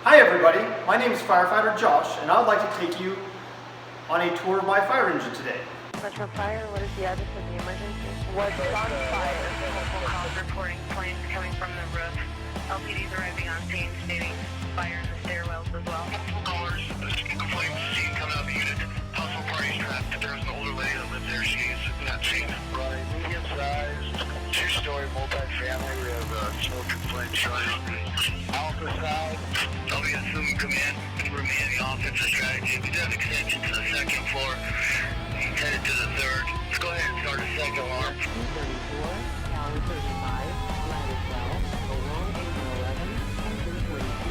Hi everybody, my name is Firefighter Josh, and I would like to take you on a tour of my fire engine today. Metro Fire, what is the address of the emergency? What's on fire? Multiple calls reporting flames coming from the roof. LPD's arriving on scene stating fire in the stairwells as well. Multiple callers, flames seen coming out of the unit. Household parties trapped. There's an older lady that lives there. She's not seen. Right, medium-sized, two-story multi-family. We have smoke and flame showing. Alpha side. LBS come in. We're in the offensive strategy. We do have extension to the second floor. Headed to the third. Let's go ahead and start a second alarm. 234, Tower 35, Ladder 12, Along Engine 11, Engine 42,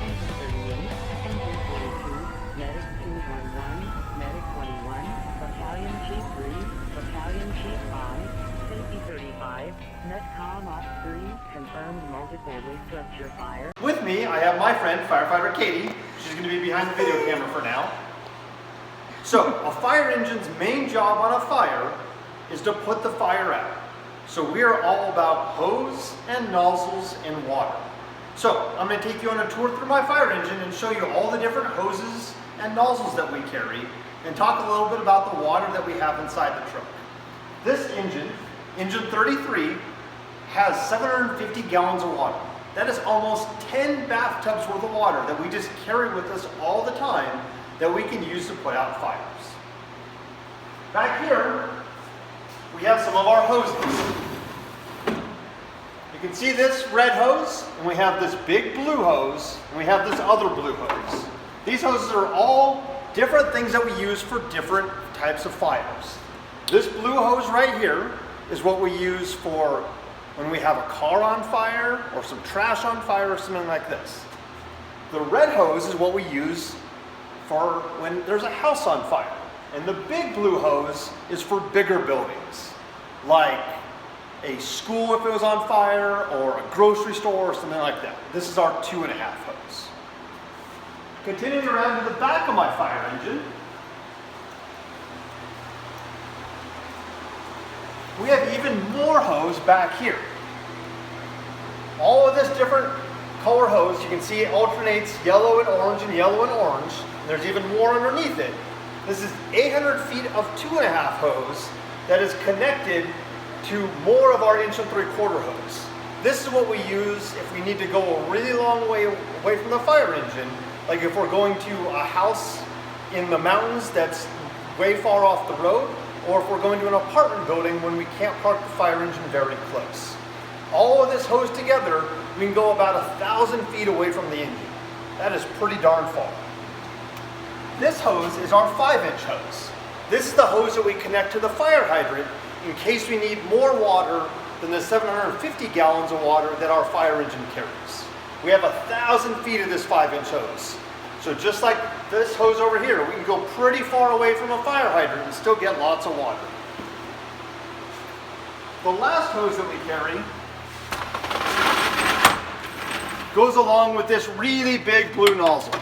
Engine 38, Engine 42, Medic 211, Medic 21, Battalion Chief 3, Battalion Chief 5, Safety 35, Netcom Op 3, confirmed multi-family structure fire. With me, I have my friend, Firefighter Katie. She's going to be behind the video camera for now. So, a fire engine's main job on a fire is to put the fire out. So we are all about hose and nozzles and water. So, I'm going to take you on a tour through my fire engine and show you all the different hoses and nozzles that we carry and talk a little bit about the water that we have inside the truck. This engine, engine 33, has 750 gallons of water. That is almost 10 bathtubs worth of water that we just carry with us all the time that we can use to put out fires. Back here, we have some of our hoses. You can see this red hose, and we have this big blue hose, and we have this other blue hose. These hoses are all different things that we use for different types of fires. This blue hose right here is what we use for when we have a car on fire, or some trash on fire, or something like this. The red hose is what we use for when there's a house on fire. And the big blue hose is for bigger buildings, like a school if it was on fire, or a grocery store, or something like that. This is our 2.5 hose. Continuing around to the back of my fire engine, we have even more hose back here. All of this different color hose, you can see it alternates yellow and orange and yellow and orange. There's even more underneath it. This is 800 feet of 2.5 hose that is connected to more of our 1 3/4 hose. This is what we use if we need to go a really long way away from the fire engine, like if we're going to a house in the mountains that's way far off the road, or if we're going to an apartment building when we can't park the fire engine very close. All of this hose together, we can go about 1,000 feet away from the engine. That is pretty darn far. This hose is our 5-inch hose. This is the hose that we connect to the fire hydrant in case we need more water than the 750 gallons of water that our fire engine carries. We have 1,000 feet of this 5-inch hose. So just like this hose over here, we can go pretty far away from a fire hydrant and still get lots of water. The last hose that we carry goes along with this really big blue nozzle.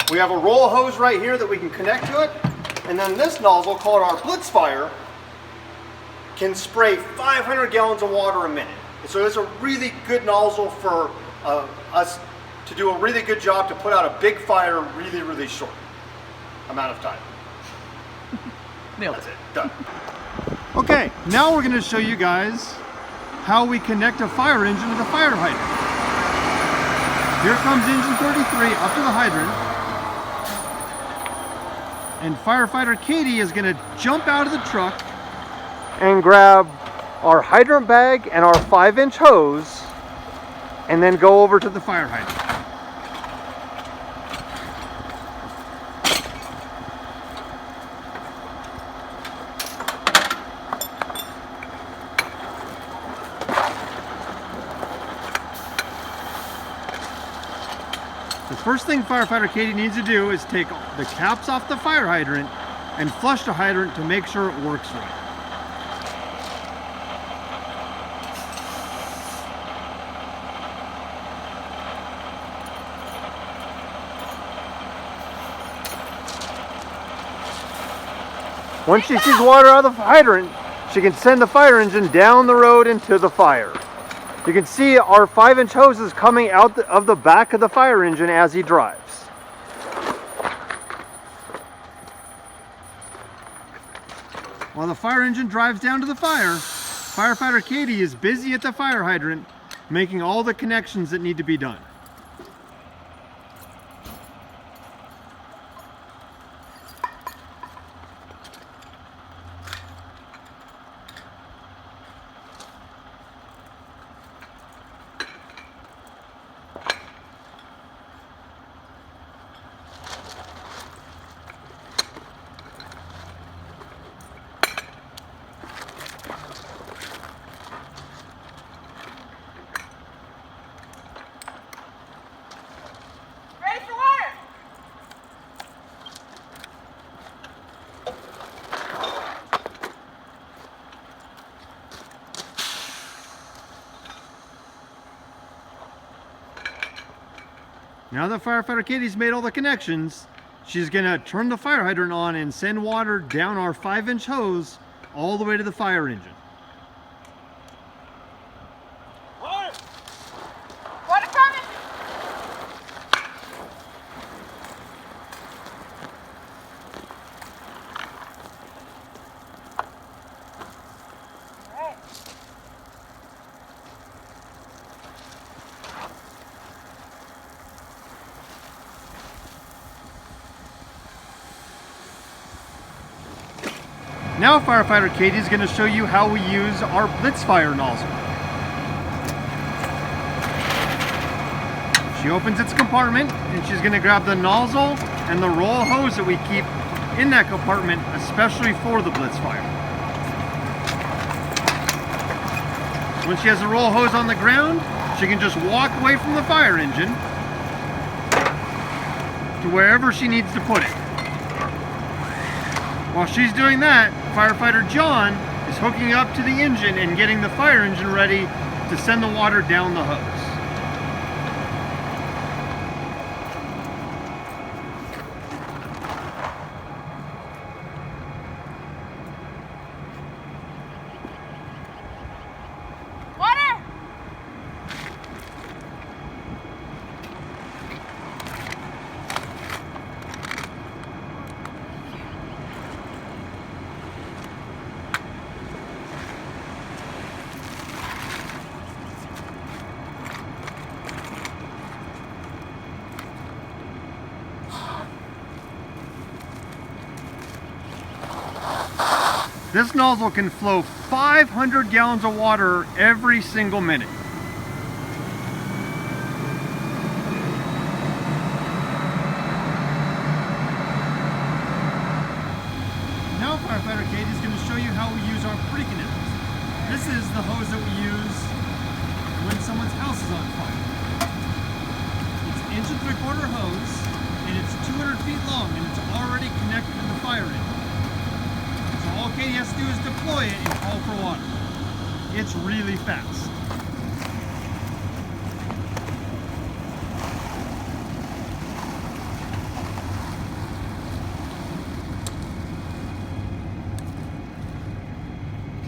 We have a roll hose right here that we can connect to it, and then this nozzle, called our Blitz Fire, can spray 500 gallons of water a minute. So it's a really good nozzle for us to do a really good job to put out a big fire really, really short amount of time. Nailed That's it, done. Okay, now we're going to show you guys how we connect a fire engine to the fire hydrant. Here comes engine 33 up to the hydrant. And Firefighter Katie is going to jump out of the truck and grab our hydrant bag and our 5-inch hose and then go over to the fire hydrant. The first thing Firefighter Katie needs to do is take the caps off the fire hydrant and flush the hydrant to make sure it works right. Once she sees water out of the hydrant, she can send the fire engine down the road into the fire. You can see our 5-inch hose is coming out of the back of the fire engine as he drives. While the fire engine drives down to the fire, Firefighter Katie is busy at the fire hydrant making all the connections that need to be done. Now that Firefighter Katie's made all the connections, she's gonna turn the fire hydrant on and send water down our 5-inch hose all the way to the fire engine. Water coming! All right. Now Firefighter Katie is going to show you how we use our blitz fire nozzle. She opens its compartment and she's going to grab the nozzle and the roll hose that we keep in that compartment, especially for the blitz fire. When she has the roll hose on the ground, she can just walk away from the fire engine to wherever she needs to put it. While she's doing that, Firefighter John is hooking up to the engine and getting the fire engine ready to send the water down the hose. Water! This nozzle can flow 500 gallons of water every single minute. Now Firefighter Katie is going to show you how we use our pre-connect. This is the hose that we use when someone's house is on fire. It's 1 3/4 hose and it's 200 feet long and it's already connected to the fire engine. All Katie has to do is deploy it and call for water. It's really fast.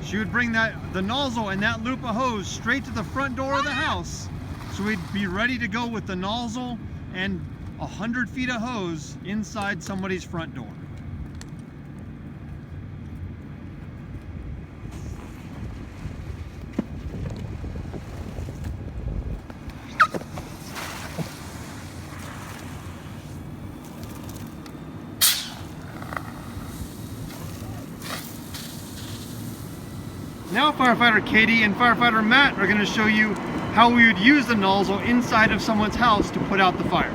She would bring the nozzle and that loop of hose straight to the front door of the house, so we'd be ready to go with the nozzle and 100 feet of hose inside somebody's front door. Now Firefighter Katie and Firefighter Matt are going to show you how we would use the nozzle inside of someone's house to put out the fire.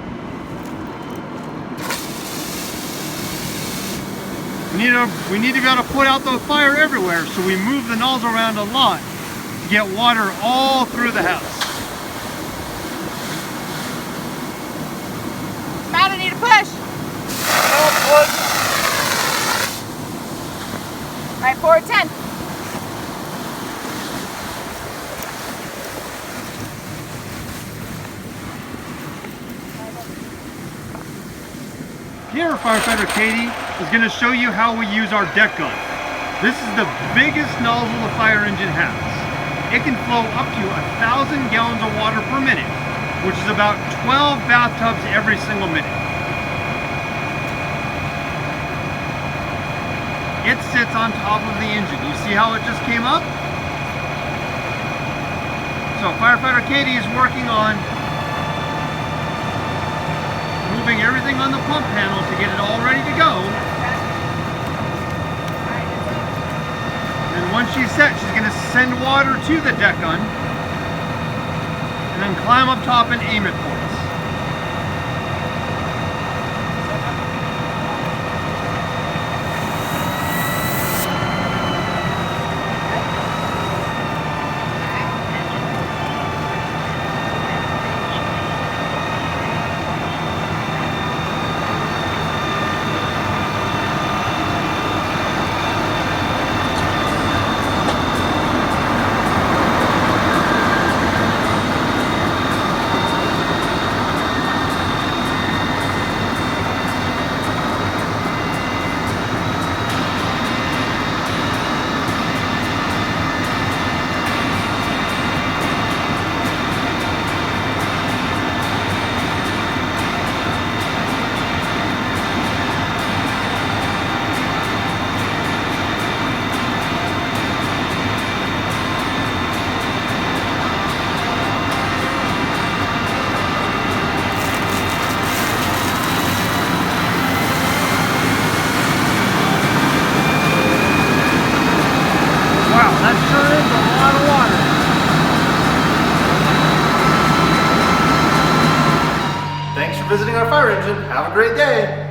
We need to be able to put out the fire everywhere, so we move the nozzle around a lot to get water all through the house. Matt, I need a push. All right, forward 10. Here, Firefighter Katie is going to show you how we use our deck gun. This is the biggest nozzle the fire engine has. it can flow up to 1,000 gallons of water per minute, which is about 12 bathtubs every single minute. It sits on top of the engine. You see how it just came up? So Firefighter Katie is working on moving everything on the pump panel to get it all ready to go. And once she's set, she's going to send water to the deck gun and then climb up top and aim it for us. Visiting our fire engine. Have a great day.